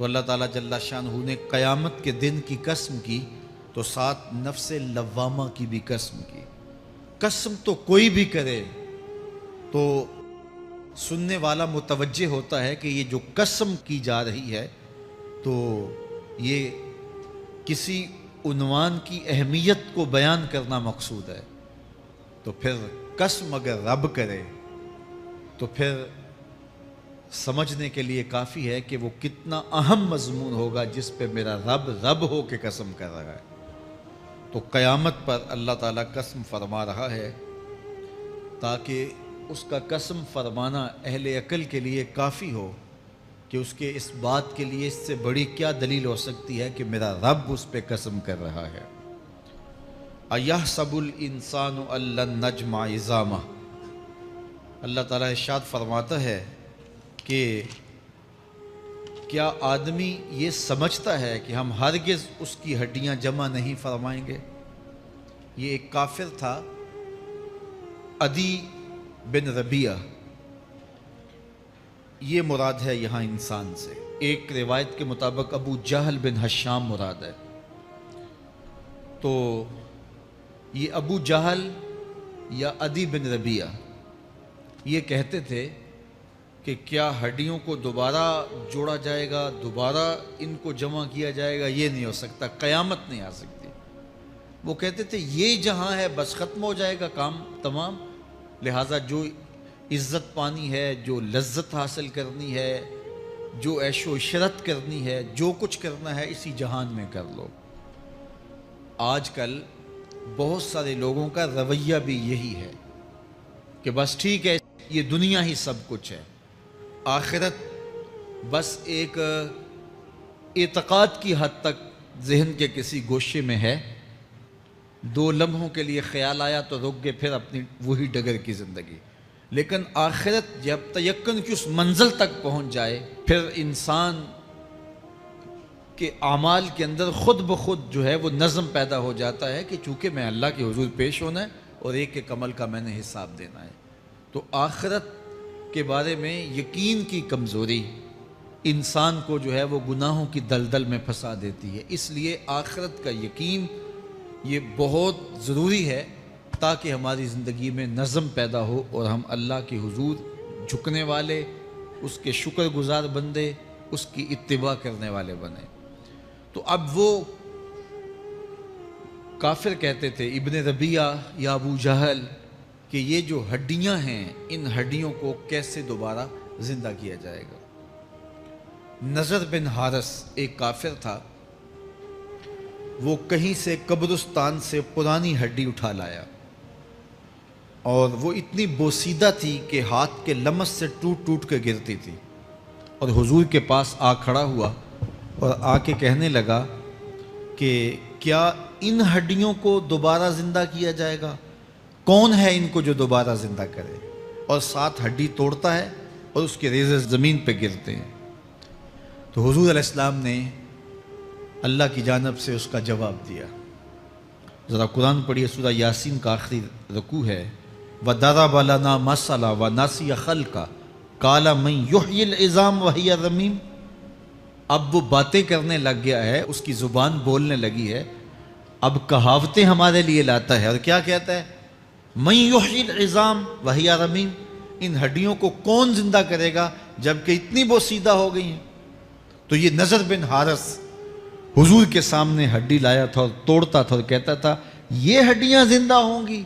تو اللہ تعالیٰ جل شانہ نے قیامت کے دن کی قسم کی تو ساتھ نفس لوامہ کی بھی قسم کی۔ قسم تو کوئی بھی کرے تو سننے والا متوجہ ہوتا ہے کہ یہ جو قسم کی جا رہی ہے تو یہ کسی عنوان کی اہمیت کو بیان کرنا مقصود ہے، تو پھر قسم اگر رب کرے تو پھر سمجھنے کے لیے کافی ہے کہ وہ کتنا اہم مضمون ہوگا جس پہ میرا رب رب ہو کے قسم کر رہا ہے۔ تو قیامت پر اللہ تعالیٰ قسم فرما رہا ہے تاکہ اس کا قسم فرمانا اہل عقل کے لیے کافی ہو کہ اس کے اس بات کے لیے اس سے بڑی کیا دلیل ہو سکتی ہے کہ میرا رب اس پہ قسم کر رہا ہے۔ اَيَحْسَبُ الْإِنسَانُ أَن لَّن نَّجْمَعَ عِظَامَهُ، اللہ تعالیٰ ارشاد فرماتا ہے کہ کیا آدمی یہ سمجھتا ہے کہ ہم ہرگز اس کی ہڈیاں جمع نہیں فرمائیں گے؟ یہ ایک کافر تھا، عدی بن ربیعہ، یہ مراد ہے یہاں انسان سے۔ ایک روایت کے مطابق ابو جہل بن ہشام مراد ہے۔ تو یہ ابو جہل یا عدی بن ربیعہ یہ کہتے تھے کہ کیا ہڈیوں کو دوبارہ جوڑا جائے گا، دوبارہ ان کو جمع کیا جائے گا؟ یہ نہیں ہو سکتا، قیامت نہیں آ سکتی۔ وہ کہتے تھے یہ جہاں ہے بس ختم ہو جائے گا کام تمام، لہٰذا جو عزت پانی ہے، جو لذت حاصل کرنی ہے، جو عیش و عشرت کرنی ہے، جو کچھ کرنا ہے اسی جہان میں کر لو۔ آج کل بہت سارے لوگوں کا رویہ بھی یہی ہے کہ بس ٹھیک ہے یہ دنیا ہی سب کچھ ہے، آخرت بس ایک اعتقاد کی حد تک ذہن کے کسی گوشے میں ہے، 2 لمحوں کے لیے خیال آیا تو رک گئے، پھر اپنی وہی ڈگر کی زندگی۔ لیکن آخرت جب تیقن کی اس منزل تک پہنچ جائے پھر انسان کے اعمال کے اندر خود بخود جو ہے وہ نظم پیدا ہو جاتا ہے کہ چونکہ میں اللہ کے حضور پیش ہونا ہے اور ایک ایک عمل کا میں نے حساب دینا ہے۔ تو آخرت کے بارے میں یقین کی کمزوری انسان کو جو ہے وہ گناہوں کی دلدل میں پھنسا دیتی ہے، اس لیے آخرت کا یقین یہ بہت ضروری ہے تاکہ ہماری زندگی میں نظم پیدا ہو اور ہم اللہ کے حضور جھکنے والے، اس کے شکر گزار بندے، اس کی اتباع کرنے والے بنیں۔ تو اب وہ کافر کہتے تھے ابن ربیعہ یا ابو جہل کہ یہ جو ہڈیاں ہیں ان ہڈیوں کو کیسے دوبارہ زندہ کیا جائے گا۔ نضر بن حارث ایک کافر تھا، وہ کہیں سے قبرستان سے پرانی ہڈی اٹھا لایا اور وہ اتنی بوسیدہ تھی کہ ہاتھ کے لمس سے ٹوٹ ٹوٹ کے گرتی تھی، اور حضور کے پاس آ کھڑا ہوا اور آ کے کہنے لگا کہ کیا ان ہڈیوں کو دوبارہ زندہ کیا جائے گا؟ کون ہے ان کو جو دوبارہ زندہ کرے؟ اور ساتھ ہڈی توڑتا ہے اور اس کے ریزے زمین پہ گرتے ہیں۔ تو حضور علیہ السلام نے اللہ کی جانب سے اس کا جواب دیا۔ ذرا قرآن پڑھیے، سورہ یاسین کا آخری رکوع ہے، وَضَرَبَ لَنَا مَثَلًا وَنَسِیَ خَلْقَهُ قَالَ مَن يُحْیِی الْعِظَامَ وَهِیَ رَمِیمٌ۔ اب وہ باتیں کرنے لگ گیا ہے، اس کی زبان بولنے لگی ہے، اب کہاوتیں ہمارے لیے لاتا ہے، اور کیا کہتا ہے؟ مَن يُحْیِی الْعِظَامَ وَهِیَ رَمِیمٌ، ان ہڈیوں کو کون زندہ کرے گا جبکہ اتنی بوسیدہ ہو گئی ہیں؟ تو یہ نضر بن حارث حضور کے سامنے ہڈی لایا تھا اور توڑتا تھا اور کہتا تھا یہ ہڈیاں زندہ ہوں گی،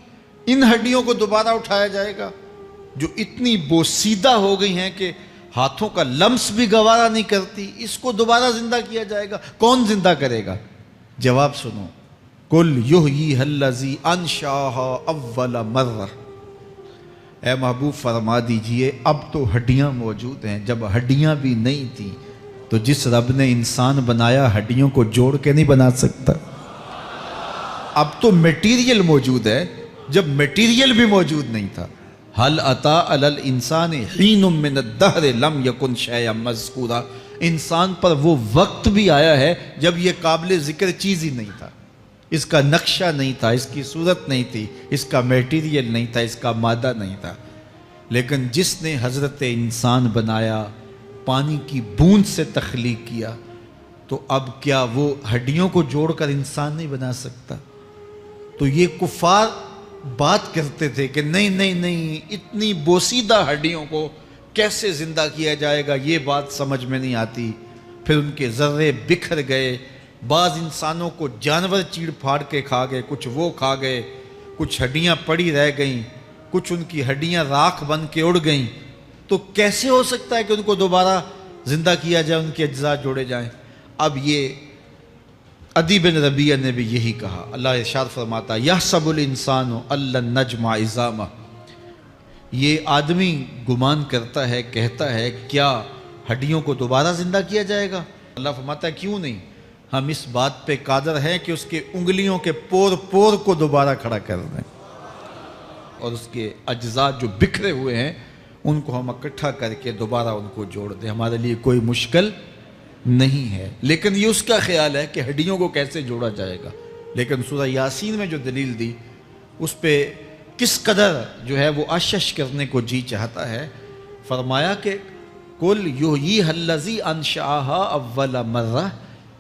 ان ہڈیوں کو دوبارہ اٹھایا جائے گا جو اتنی بوسیدہ ہو گئی ہیں کہ ہاتھوں کا لمس بھی گوارا نہیں کرتی، اس کو دوبارہ زندہ کیا جائے گا؟ کون زندہ کرے گا؟ جواب سنو، قُلْ يُحْيِيهَا الَّذِي أَنشَأَهَا أَوَّلَ مَرَّةٍ، اے محبوب فرما دیجئے اب تو ہڈیاں موجود ہیں، جب ہڈیاں بھی نہیں تھیں تو جس رب نے انسان بنایا ہڈیوں کو جوڑ کے نہیں بنا سکتا۔ اب تو میٹیریل موجود ہے، جب میٹیریل بھی موجود نہیں تھا۔ هل أتى على الإنسان حين من الدهر لم يكن شيئا مذكورا، انسان پر وہ وقت بھی آیا ہے جب یہ قابل ذکر چیز ہی نہیں تھا، اس کا نقشہ نہیں تھا، اس کی صورت نہیں تھی، اس کا میٹیریل نہیں تھا، اس کا مادہ نہیں تھا، لیکن جس نے حضرت انسان بنایا پانی کی بوند سے تخلیق کیا، تو اب کیا وہ ہڈیوں کو جوڑ کر انسان نہیں بنا سکتا؟ تو یہ کفار بات کرتے تھے کہ نہیں نہیں نہیں، اتنی بوسیدہ ہڈیوں کو کیسے زندہ کیا جائے گا، یہ بات سمجھ میں نہیں آتی۔ پھر ان کے ذرے بکھر گئے، بعض انسانوں کو جانور چیڑ پھاڑ کے کھا گئے، کچھ وہ کھا گئے، کچھ ہڈیاں پڑی رہ گئیں، کچھ ان کی ہڈیاں راکھ بن کے اڑ گئیں۔ تو کیسے ہو سکتا ہے کہ ان کو دوبارہ زندہ کیا جائے، ان کے اجزاء جوڑے جائیں؟ اب یہ عدی بن ربیعہ نے بھی یہی کہا۔ اللہ ارشاد فرماتا یحسب الانسان ان لن نجمع عظامہ، یہ آدمی گمان کرتا ہے، کہتا ہے کیا ہڈیوں کو دوبارہ زندہ کیا جائے گا؟ اللہ فرماتا ہے کیوں نہیں، ہم اس بات پہ قادر ہیں کہ اس کے انگلیوں کے پور پور کو دوبارہ کھڑا کر دیں، اور اس کے اجزاء جو بکھرے ہوئے ہیں ان کو ہم اکٹھا کر کے دوبارہ ان کو جوڑ دیں، ہمارے لیے کوئی مشکل نہیں ہے۔ لیکن یہ اس کا خیال ہے کہ ہڈیوں کو کیسے جوڑا جائے گا، لیکن سورہ یاسین میں جو دلیل دی اس پہ کس قدر جو ہے وہ اشش کرنے کو جی چاہتا ہے۔ فرمایا کہ قل یحییھا الذی انشأھا اول مرہ،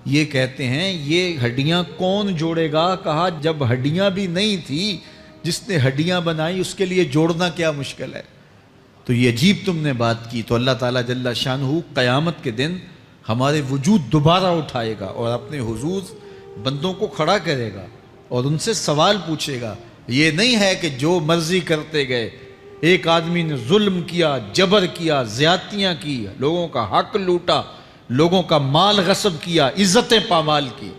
یہ کہتے ہیں یہ ہڈیاں کون جوڑے گا؟ کہا جب ہڈیاں بھی نہیں تھی، جس نے ہڈیاں بنائی اس کے لیے جوڑنا کیا مشکل ہے؟ تو یہ عجیب تم نے بات کی۔ تو اللہ تعالیٰ جل شانہ قیامت کے دن ہمارے وجود دوبارہ اٹھائے گا اور اپنے حضور بندوں کو کھڑا کرے گا اور ان سے سوال پوچھے گا۔ یہ نہیں ہے کہ جو مرضی کرتے گئے، ایک آدمی نے ظلم کیا، جبر کیا، زیادتیاں کی، لوگوں کا حق لوٹا، لوگوں کا مال غصب کیا، عزتیں پامال کی،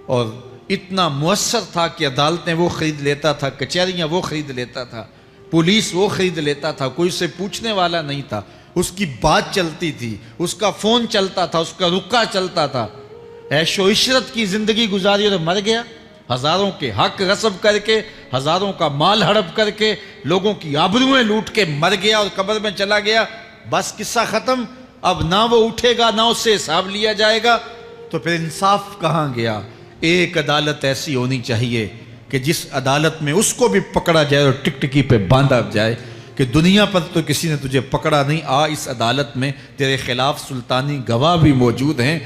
اور اتنا مؤثر تھا کہ عدالتیں وہ خرید لیتا تھا، کچہریاں وہ خرید لیتا تھا، پولیس وہ خرید لیتا تھا، کوئی سے پوچھنے والا نہیں تھا، اس کی بات چلتی تھی، اس کا فون چلتا تھا، اس کا رکا چلتا تھا، عیش و عشرت کی زندگی گزاری اور مر گیا، ہزاروں کے حق غصب کر کے، ہزاروں کا مال ہڑپ کر کے، لوگوں کی آبروئیں لوٹ کے مر گیا اور قبر میں چلا گیا، بس قصہ ختم۔ اب نہ وہ اٹھے گا نہ اس سے حساب لیا جائے گا، تو پھر انصاف کہاں گیا؟ ایک عدالت ایسی ہونی چاہیے کہ جس عدالت میں اس کو بھی پکڑا جائے اور ٹکٹکی پہ باندھا جائے کہ دنیا پر تو کسی نے تجھے پکڑا نہیں، آ اس عدالت میں تیرے خلاف سلطانی گواہ بھی موجود ہیں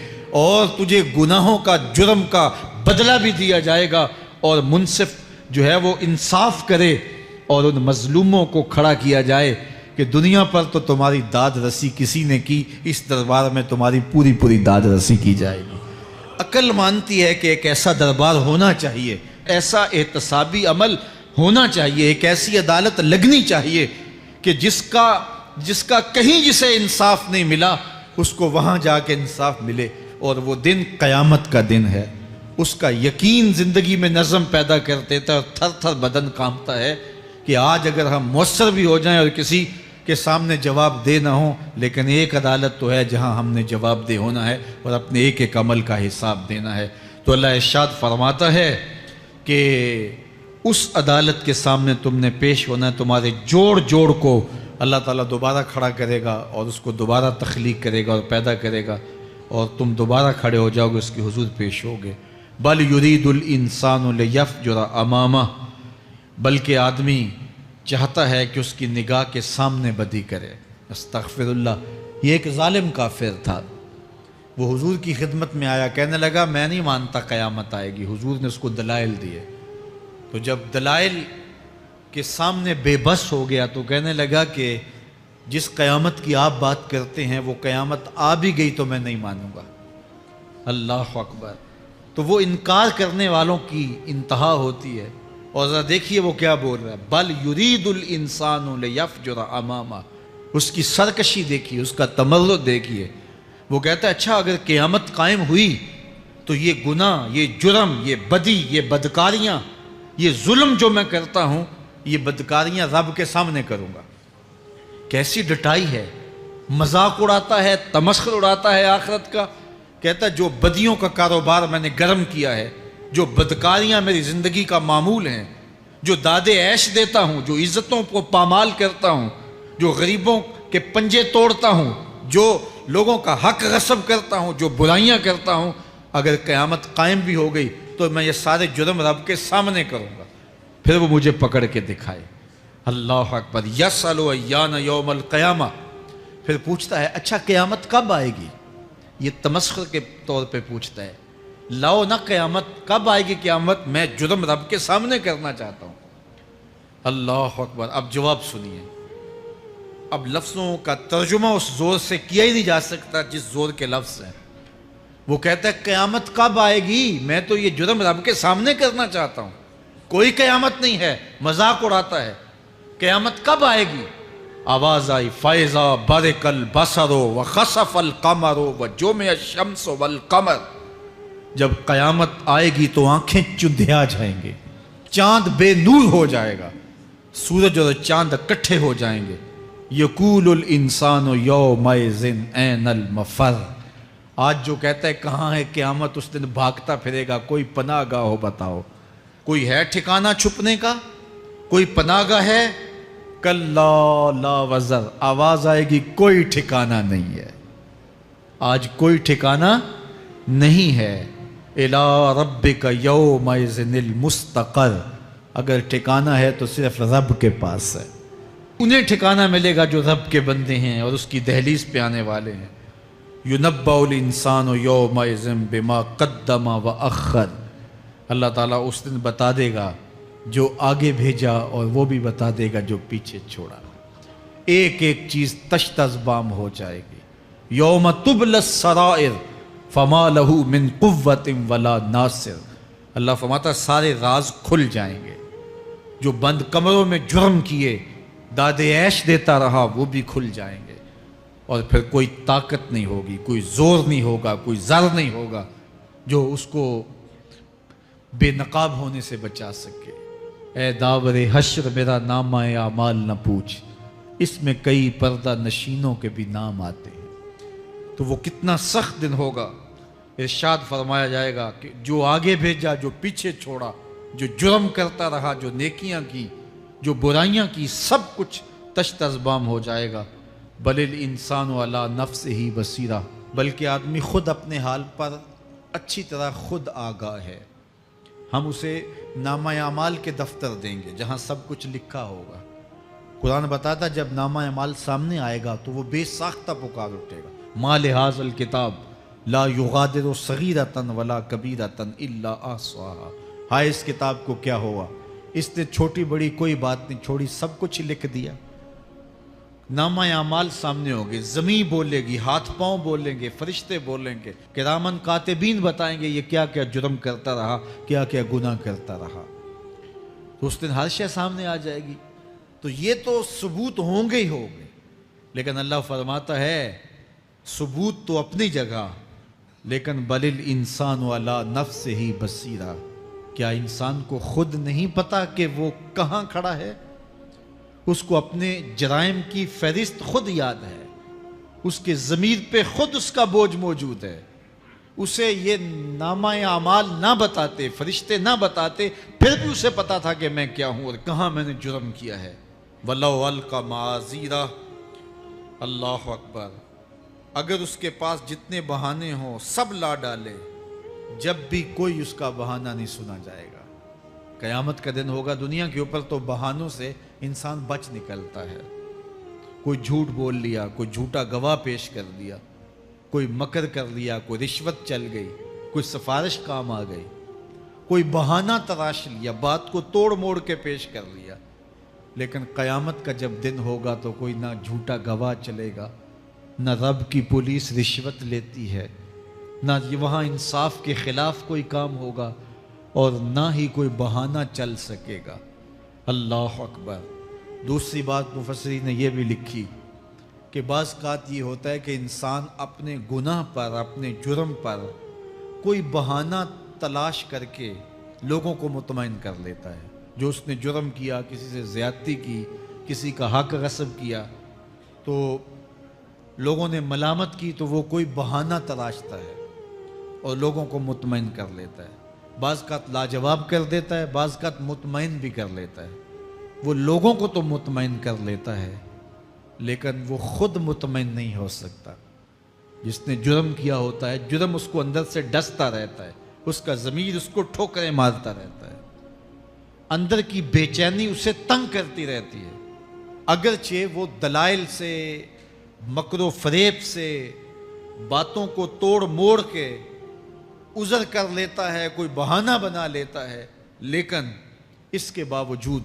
اور تجھے گناہوں کا، جرم کا بدلہ بھی دیا جائے گا، اور منصف جو ہے وہ انصاف کرے اور ان مظلوموں کو کھڑا کیا جائے کہ دنیا پر تو تمہاری داد رسی کسی نے کی، اس دربار میں تمہاری پوری پوری داد رسی کی جائے گی۔ عقل مانتی ہے کہ ایک ایسا دربار ہونا چاہیے، ایسا احتسابی عمل ہونا چاہیے، ایک ایسی عدالت لگنی چاہیے کہ جس کا کہیں جسے انصاف نہیں ملا اس کو وہاں جا کے انصاف ملے، اور وہ دن قیامت کا دن ہے۔ اس کا یقین زندگی میں نظم پیدا کر دیتا ہے اور تھر تھر بدن کانپتا ہے کہ آج اگر ہم مؤثر بھی ہو جائیں اور کسی کے سامنے جواب دہ نہ ہوں، لیکن ایک عدالت تو ہے جہاں ہم نے جواب دہ ہونا ہے اور اپنے ایک ایک عمل کا حساب دینا ہے۔ تو اللہ ارشاد فرماتا ہے کہ اس عدالت کے سامنے تم نے پیش ہونا ہے، تمہارے جوڑ جوڑ کو اللہ تعالیٰ دوبارہ کھڑا کرے گا اور اس کو دوبارہ تخلیق کرے گا اور پیدا کرے گا، اور تم دوبارہ کھڑے ہو جاؤ گے، اس کی حضور پیش ہوگے۔ بل یرید الانسان لیفجر امامہ، بلکہ آدمی چاہتا ہے کہ اس کی نگاہ کے سامنے بدی کرے۔ استغفر اللہ۔ یہ ایک ظالم کافر تھا، وہ حضور کی خدمت میں آیا، کہنے لگا میں نہیں مانتا قیامت آئے گی۔ حضور نے اس کو دلائل دیے، تو جب دلائل کے سامنے بے بس ہو گیا تو کہنے لگا کہ جس قیامت کی آپ بات کرتے ہیں وہ قیامت آ بھی گئی تو میں نہیں مانوں گا۔ اللہ اکبر۔ تو وہ انکار کرنے والوں کی انتہا ہوتی ہے، اور ذرا دیکھیے وہ کیا بول رہا ہے، بل یرید الانسان لیفجر امامہ۔ اس کی سرکشی دیکھیے، اس کا تمرد دیکھیے۔ وہ کہتا ہے اچھا اگر قیامت قائم ہوئی تو یہ گناہ، یہ جرم، یہ بدی، یہ بدکاریاں، یہ ظلم جو میں کرتا ہوں، یہ بدکاریاں رب کے سامنے کروں گا۔ کیسی ڈٹائی ہے، مذاق اڑاتا ہے، تمسخر اڑاتا ہے آخرت کا۔ کہتا ہے جو بدیوں کا کاروبار میں نے گرم کیا ہے، جو بدکاریاں میری زندگی کا معمول ہیں، جو دادے عیش دیتا ہوں، جو عزتوں کو پامال کرتا ہوں، جو غریبوں کے پنجے توڑتا ہوں، جو لوگوں کا حق غصب کرتا ہوں، جو برائیاں کرتا ہوں، اگر قیامت قائم بھی ہو گئی تو میں یہ سارے جرم رب کے سامنے کروں گا، پھر وہ مجھے پکڑ کے دکھائے۔ اللہ اکبر۔ یسأل ایان یوم القیامہ، پھر پوچھتا ہے اچھا قیامت کب آئے گی؟ یہ تمسخر کے طور پہ پوچھتا ہے، لاؤ نہ قیامت، کب آئے گی قیامت، میں جرم رب کے سامنے کرنا چاہتا ہوں۔ اللہ اکبر۔ اب جواب سنیے، اب لفظوں کا ترجمہ اس زور سے کیا ہی نہیں جا سکتا جس زور کے لفظ ہیں۔ وہ کہتا ہے قیامت کب آئے گی، میں تو یہ جرم رب کے سامنے کرنا چاہتا ہوں، کوئی قیامت نہیں ہے، مذاق اڑاتا ہے، قیامت کب آئے گی؟ آواز آئی فَإِذَا بَرِقَ الْبَصَرُ وَخَسَفَ الْقَمَرُ وَجُمِعَ الشَّمْسُ وَالْقَمَرُ۔ جب قیامت آئے گی تو آنکھیں چندھیا جائیں گے، چاند بے نور ہو جائے گا، سورج اور چاند اکٹھے ہو جائیں گے۔ یقول الانسان یومئذ این المفر۔ آج جو کہتا ہے کہاں ہے قیامت، اس دن بھاگتا پھرے گا، کوئی پناہ گاہ ہو بتاؤ، کوئی ہے ٹھکانہ چھپنے کا، کوئی پناہ گاہ ہے؟ کلا لا وزر، آواز آئے گی کوئی ٹھکانہ نہیں ہے، آج کوئی ٹھکانہ نہیں ہے۔ الی ربک یومئذ المستقر، اگر ٹھکانہ ہے تو صرف رب کے پاس ہے، انہیں ٹھکانہ ملے گا جو رب کے بندے ہیں اور اس کی دہلیز پہ آنے والے ہیں۔ یُنَبَّأُ الْإِنسَانُ یومئذ بما قدم وأخر، اللہ تعالیٰ اس دن بتا دے گا جو آگے بھیجا اور وہ بھی بتا دے گا جو پیچھے چھوڑا، ایک ایک چیز تشت ازبام ہو جائے گی۔ یوم تبلی السرائر فما لہ من قوت ولا ناصر، اللہ فرماتا سارے راز کھل جائیں گے، جو بند کمروں میں جرم کیے داد عیش دیتا رہا وہ بھی کھل جائیں گے، اور پھر کوئی طاقت نہیں ہوگی، کوئی زور نہیں ہوگا، کوئی زر نہیں ہوگا جو اس کو بے نقاب ہونے سے بچا سکے۔ اے داور حشر میرا نامہ اعمال نہ پوچھ، اس میں کئی پردہ نشینوں کے بھی نام آتے ہیں۔ تو وہ کتنا سخت دن ہوگا، ارشاد فرمایا جائے گا کہ جو آگے بھیجا، جو پیچھے چھوڑا، جو جرم کرتا رہا، جو نیکیاں کی، جو برائیاں کی، سب کچھ تشت ازبام ہو جائے گا۔ بل الانسان علی نفسہ بصیرہ، بلکہ آدمی خود اپنے حال پر اچھی طرح خود آگاہ ہے۔ ہم اسے نامہ اعمال کے دفتر دیں گے جہاں سب کچھ لکھا ہوگا۔ قرآن بتاتا جب نامہ اعمال سامنے آئے گا تو وہ بے ساختہ پکار اٹھے گا، ما لہذا الکتاب لا یغادر صغیرۃ ولا کبیرۃ الا احصاها، ہائے اس کتاب کو کیا ہوا، اس نے چھوٹی بڑی کوئی بات نہیں چھوڑی، سب کچھ لکھ دیا۔ نامہ اعمال سامنے ہوگے، زمین بولے گی، ہاتھ پاؤں بولیں گے، فرشتے بولیں گے، کرامن کاتبین بتائیں گے یہ کیا کیا جرم کرتا رہا، کیا کیا گناہ کرتا رہا۔ تو اس دن ہر شے سامنے آ جائے گی، تو یہ تو ثبوت ہوں گے ہی ہوں گے، لیکن اللہ فرماتا ہے ثبوت تو اپنی جگہ، لیکن بل الانسان علی نفسہ بصیرہ، کیا انسان کو خود نہیں پتا کہ وہ کہاں کھڑا ہے؟ اس کو اپنے جرائم کی فہرست خود یاد ہے، اس کے ضمیر پہ خود اس کا بوجھ موجود ہے، اسے یہ نامہ اعمال نہ بتاتے، فرشتے نہ بتاتے، پھر بھی اسے پتا تھا کہ میں کیا ہوں اور کہاں میں نے جرم کیا ہے۔ وَلَوْ أَلْقَى مَعَاذِيرَهُ، اللہ اکبر، اگر اس کے پاس جتنے بہانے ہوں سب لا ڈالے، جب بھی کوئی اس کا بہانہ نہیں سنا جائے گا۔ قیامت کا دن ہوگا، دنیا کے اوپر تو بہانوں سے انسان بچ نکلتا ہے، کوئی جھوٹ بول لیا، کوئی جھوٹا گواہ پیش کر دیا، کوئی مکر کر لیا، کوئی رشوت چل گئی، کوئی سفارش کام آ گئی، کوئی بہانہ تراش لیا، بات کو توڑ موڑ کے پیش کر لیا۔ لیکن قیامت کا جب دن ہوگا تو کوئی نہ جھوٹا گواہ چلے گا، نہ رب کی پولیس رشوت لیتی ہے، نہ وہاں انصاف کے خلاف کوئی کام ہوگا، اور نہ ہی کوئی بہانہ چل سکے گا۔ اللہ اکبر۔ دوسری بات مفسرین نے یہ بھی لکھی کہ بعض اوقات یہ ہوتا ہے کہ انسان اپنے گناہ پر، اپنے جرم پر کوئی بہانہ تلاش کر کے لوگوں کو مطمئن کر لیتا ہے۔ جو اس نے جرم کیا، کسی سے زیادتی کی، کسی کا حق غصب کیا، تو لوگوں نے ملامت کی تو وہ کوئی بہانہ تلاشتا ہے اور لوگوں کو مطمئن کر لیتا ہے۔ بعض اوقات لاجواب کر دیتا ہے، بعض اوقات مطمئن بھی کر لیتا ہے۔ وہ لوگوں کو تو مطمئن کر لیتا ہے لیکن وہ خود مطمئن نہیں ہو سکتا۔ جس نے جرم کیا ہوتا ہے، جرم اس کو اندر سے ڈستا رہتا ہے، اس کا ضمیر اس کو ٹھوکریں مارتا رہتا ہے، اندر کی بے چینی اسے تنگ کرتی رہتی ہے، اگرچہ وہ دلائل سے، مکر و فریب سے باتوں کو توڑ موڑ کے عذر کر لیتا ہے، کوئی بہانہ بنا لیتا ہے، لیکن اس کے باوجود